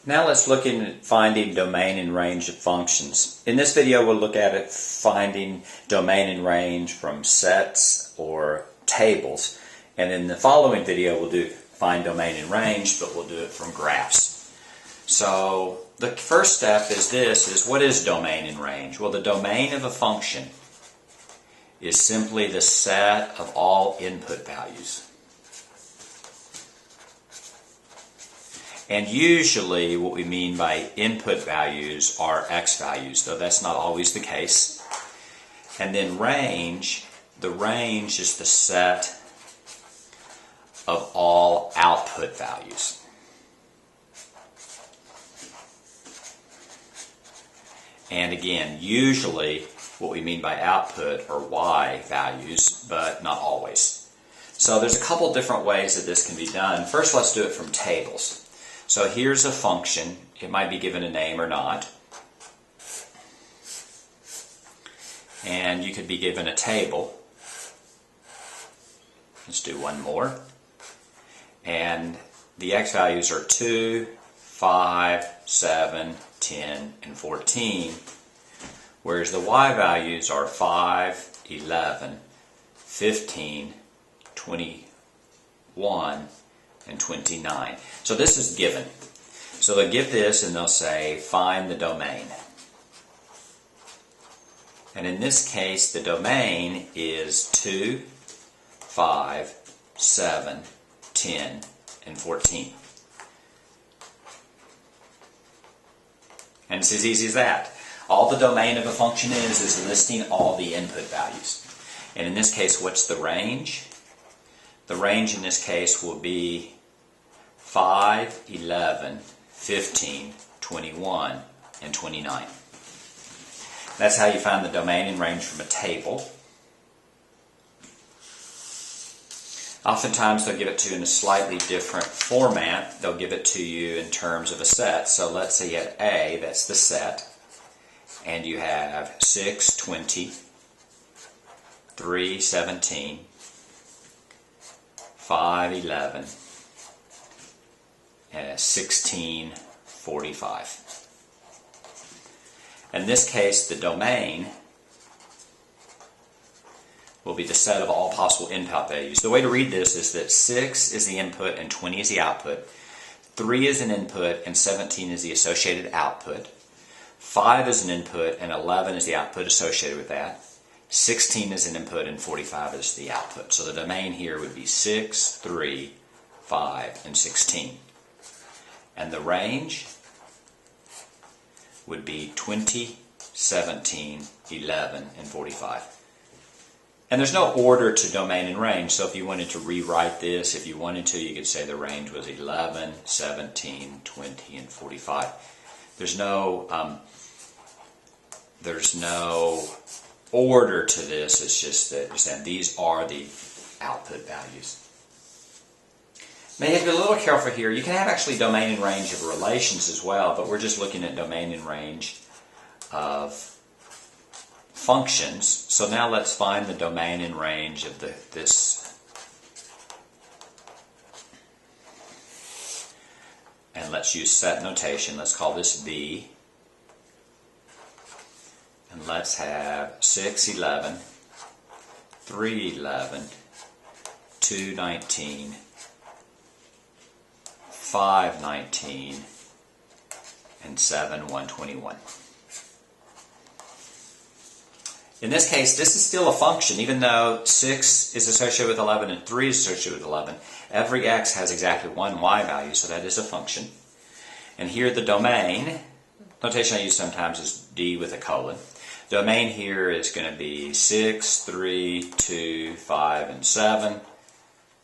Now let's look at finding domain and range of functions. In this video we'll look at it finding domain and range from sets or tables. And in the following video we'll find domain and range, but we'll do it from graphs. So the first step is what is domain and range? Well, the domain of a function is simply the set of all input values. And usually what we mean by input values are x values, though that's not always the case. And then range, the range is the set of all output values. And again, usually what we mean by output are y values, but not always. So there's a couple different ways that this can be done. First, let's do it from tables. So here's a function. It might be given a name or not. And you could be given a table. Let's do one more. And the x values are 2, 5, 7, 10, and 14. Whereas the y values are 5, 11, 15, 21, and 29. So this is given. So they'll give this and they'll say, find the domain. And in this case, the domain is 2, 5, 7, 10, and 14. And it's as easy as that. All the domain of a function is listing all the input values. And in this case, what's the range? The range in this case will be 5, 11, 15, 21, and 29. That's how you find the domain and range from a table. Oftentimes they'll give it to you in a slightly different format. They'll give it to you in terms of a set. So let's say you have A, that's the set, and you have 6, 20, 3, 17, 5, 11, and 16, 45. In this case, the domain will be the set of all possible input values. The way to read this is that 6 is the input and 20 is the output. 3 is an input and 17 is the associated output. 5 is an input and 11 is the output associated with that. 16 is an input and 45 is the output. So the domain here would be 6, 3, 5, and 16. And the range would be 20, 17, 11, and 45. And there's no order to domain and range, so if you wanted to rewrite this, if you wanted to, you could say the range was 11, 17, 20, and 45. There's no order to this. It's just that you're saying these are the output values. Now you have to be a little careful here. You can have actually domain and range of relations as well, but we're just looking at domain and range of functions. So now let's find the domain and range of this. And let's use set notation. Let's call this B. And let's have 6, 11, 3, 11, 2, 19, 5, 19, and 7, 121. In this case, this is still a function, even though 6 is associated with 11 and 3 is associated with 11. Every x has exactly one y value, so that is a function. And here the domain, notation I use sometimes is D with a colon. Domain here is going to be 6, 3, 2, 5, and 7.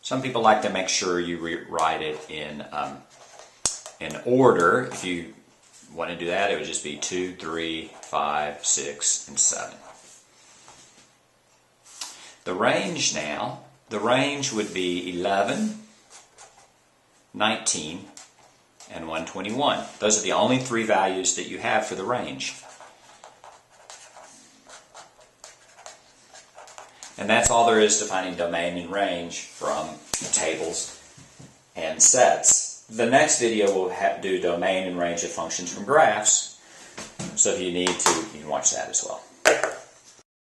Some people like to make sure you write it in order. If you want to do that, it would just be 2, 3, 5, 6, and 7. The range now, the range would be 11, 19, and 121. Those are the only three values that you have for the range. And that's all there is to finding domain and range from tables and sets. The next video will do domain and range of functions from graphs. So if you need to, you can watch that as well.